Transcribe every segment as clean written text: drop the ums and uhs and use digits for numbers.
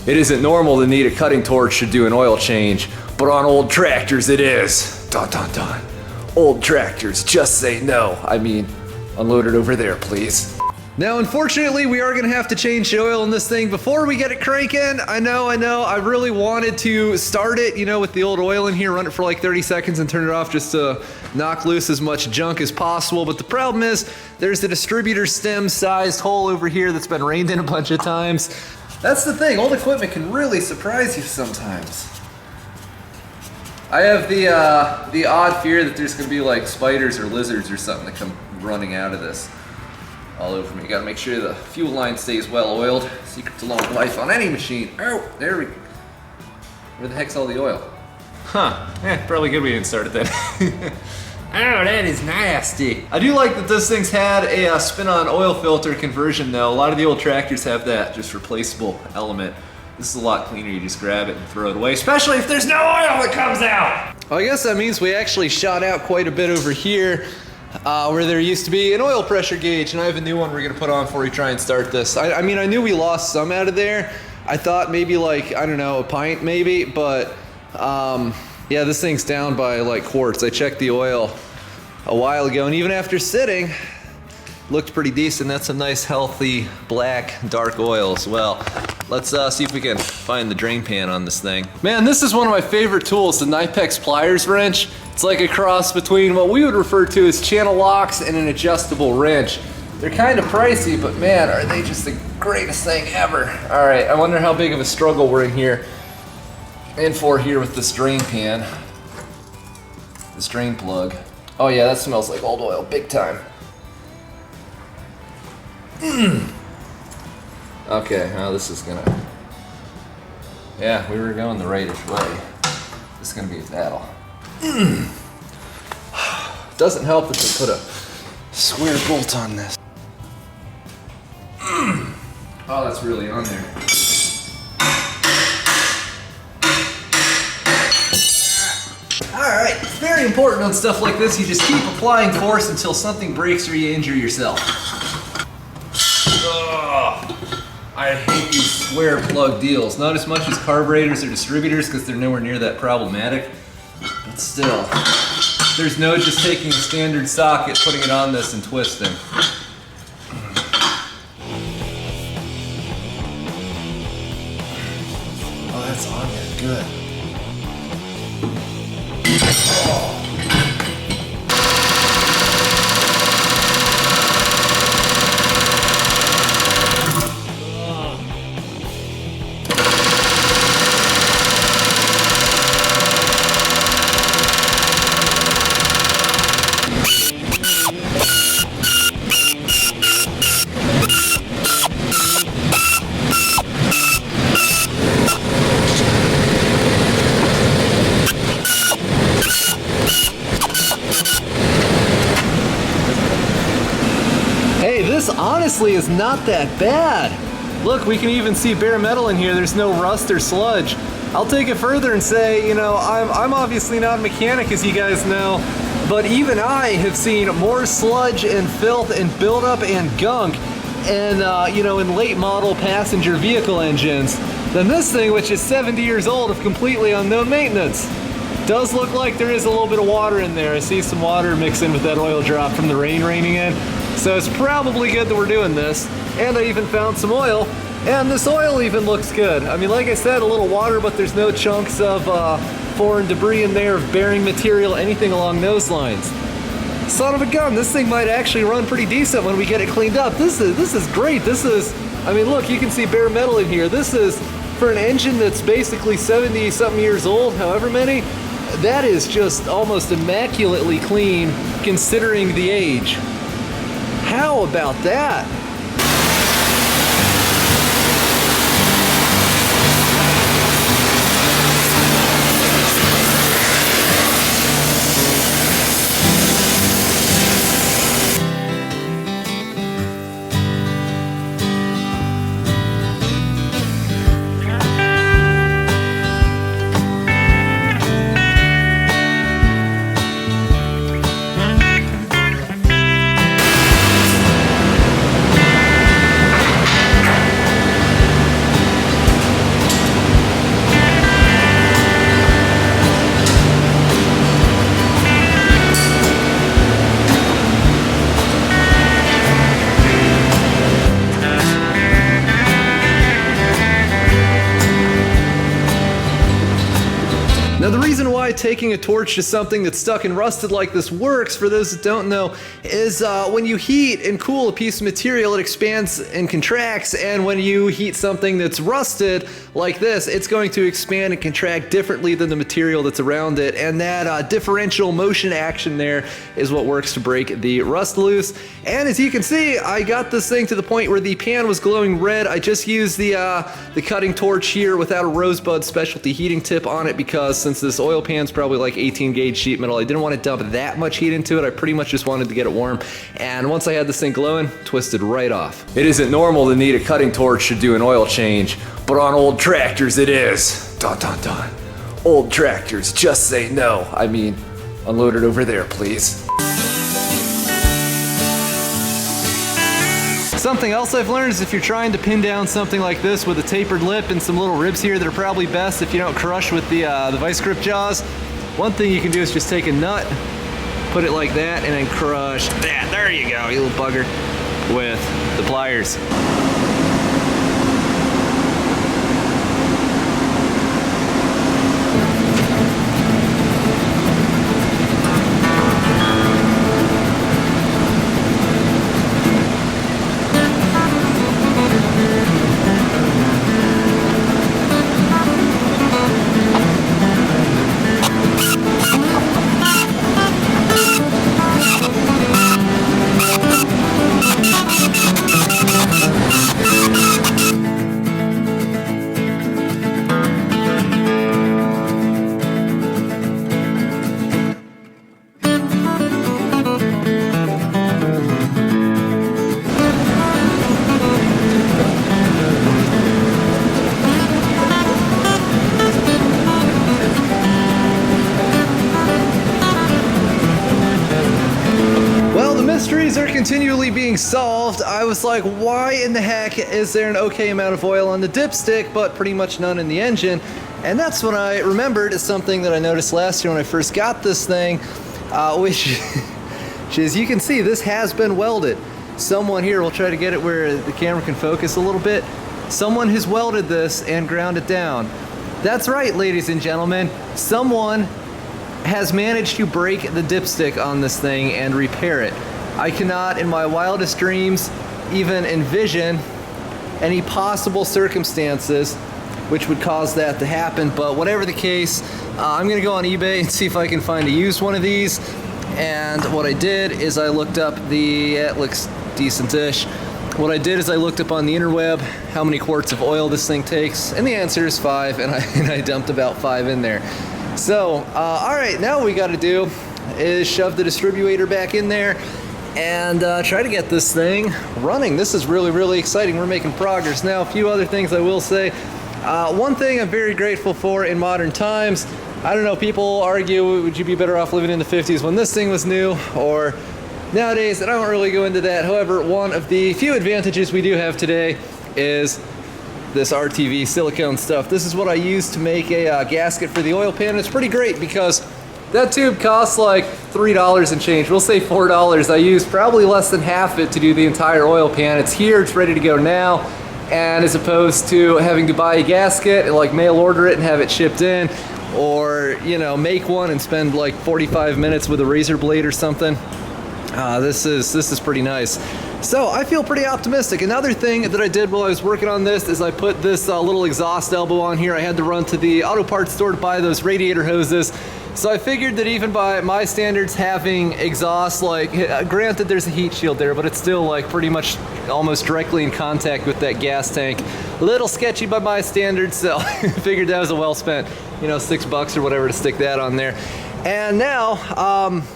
It isn't normal to need a cutting torch to do an oil change, but on old tractors it is. Dun dun dun. Old tractors just say no. I mean, unload it over there, please. Now, unfortunately, we are gonna have to change the oil in this thing before we get it cranking. I know, I really wanted to start it, you know, with the old oil in here, run it for like 30 seconds and turn it off just to knock loose as much junk as possible. But the problem is, there's the distributor stem sized hole over here that's been rained in a bunch of times. That's the thing, old equipment can really surprise you sometimes. I have the odd fear that there's gonna be like spiders or lizards or something that come running out of this all over me. You gotta make sure the fuel line stays well oiled. Secret to long life on any machine. Oh, there we go. Where the heck's all the oil? Huh, probably good we didn't start it then. Oh, that is nasty. I do like that this thing's had a spin-on oil filter conversion though. A lot of the old tractors have that, just replaceable element. This is a lot cleaner, you just grab it and throw it away, especially if there's no oil that comes out. Well, I guess that means we actually shot out quite a bit over here where there used to be an oil pressure gauge, and I have a new one we're gonna put on before we try and start this. I mean, I knew we lost some out of there. I thought maybe like, I don't know, a pint maybe, but yeah, this thing's down by like quarts. I checked the oil a while ago, and even after sitting, looked pretty decent. That's a nice, healthy, black, dark oil as well. Let's see if we can find the drain pan on this thing. Man, this is one of my favorite tools, the KNIPEX Pliers-Wrench. It's like a cross between what we would refer to as channel locks and an adjustable wrench. They're kind of pricey, but man, are they just the greatest thing ever. All right, I wonder how big of a struggle we're in for here with this drain pan. This drain plug. Oh yeah, that smells like old oil, big time. Okay, now this is gonna... Yeah, we were going the rightish way. This is gonna be a battle. Doesn't help that they put a square bolt on this. Oh, that's really on there. Alright, it's very important on stuff like this. You just keep applying force until something breaks or you injure yourself. Ugh. I hate these square plug deals. Not as much as carburetors or distributors because they're nowhere near that problematic. But still, there's no just taking a standard socket, putting it on this and twisting. Oh, that's on there, good. Oh. Honestly is not that bad. Look, we can even see bare metal in here. There's no rust or sludge. I'll take it further and say, you know, I'm obviously not a mechanic, as you guys know, but even I have seen more sludge and filth and buildup and gunk and, you know, in late model passenger vehicle engines than this thing, which is 70 years old of completely unknown maintenance. Does look like there is a little bit of water in there. I see some water mixed in with that oil drop from the rain raining in. So it's probably good that we're doing this. And I even found some oil, and this oil even looks good. I mean, like I said, a little water, but there's no chunks of foreign debris in there, of bearing material, anything along those lines. Son of a gun, this thing might actually run pretty decent when we get it cleaned up. This is great. This is, I mean, look, you can see bare metal in here. This is, for an engine that's basically 70-something years old, however many, that is just almost immaculately clean considering the age. How about that? Now the reason why taking a torch to something that's stuck and rusted like this works, for those that don't know, is when you heat and cool a piece of material, it expands and contracts, and when you heat something that's rusted like this, it's going to expand and contract differently than the material that's around it, and that differential motion action there is what works to break the rust loose. And as you can see, I got this thing to the point where the pan was glowing red. I just used the cutting torch here without a rosebud specialty heating tip on it, because since this oil pan's probably like 18 gauge sheet metal, I didn't want to dump that much heat into it. I pretty much just wanted to get it warm, and once I had this thing glowing, twisted right off. It isn't normal to need a cutting torch to do an oil change, but on old tractors it is. Dun dun dun. Old tractors just say no. I mean, unload it over there, please. Something else I've learned is if you're trying to pin down something like this with a tapered lip and some little ribs here that are probably best if you don't crush with the vice grip jaws, one thing you can do is just take a nut, put it like that, and then crush that. There you go, you little bugger, with the pliers. Mysteries are continually being solved. I was like, why in the heck is there an okay amount of oil on the dipstick but pretty much none in the engine? And that's when I remembered is something that I noticed last year when I first got this thing, which is, you can see this has been welded. Someone here, we'll try to get it where the camera can focus a little bit. Someone has welded this and ground it down. That's right, ladies and gentlemen. Someone has managed to break the dipstick on this thing and repair it. I cannot, in my wildest dreams, even envision any possible circumstances which would cause that to happen, but whatever the case, I'm gonna go on eBay and see if I can find a used one of these. And what I did is I looked up it looks decent-ish. What I did is I looked up on the interweb how many quarts of oil this thing takes, and the answer is 5, and I dumped about 5 in there. So, all right, now what we gotta do is shove the distributor back in there and try to get this thing running. This is really, really exciting. We're making progress. Now, a few other things I will say. One thing I'm very grateful for in modern times, I don't know, people argue, would you be better off living in the 50s when this thing was new, or nowadays, and I don't really go into that. However, one of the few advantages we do have today is this RTV silicone stuff. This is what I use to make a gasket for the oil pan. It's pretty great because that tube costs like $3 and change. We'll say $4. I used probably less than half it to do the entire oil pan. It's here, it's ready to go now. And as opposed to having to buy a gasket and like mail order it and have it shipped in, or, you know, make one and spend like 45 minutes with a razor blade or something, this is pretty nice. So I feel pretty optimistic. Another thing that I did while I was working on this is I put this little exhaust elbow on here. I had to run to the auto parts store to buy those radiator hoses. So I figured that even by my standards, having exhaust, like, granted there's a heat shield there, but it's still like pretty much almost directly in contact with that gas tank. A little sketchy by my standards, so I figured that was a well spent, you know, $6 or whatever to stick that on there. And now,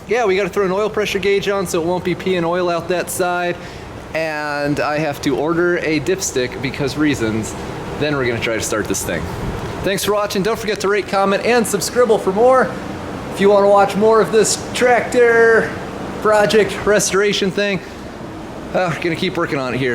yeah, we got to throw an oil pressure gauge on so it won't be peeing oil out that side. And I have to order a dipstick because reasons. Then we're going to try to start this thing. Thanks for watching. Don't forget to rate, comment, and subscribe for more. If you want to watch more of this tractor project restoration thing, we're going to keep working on it here.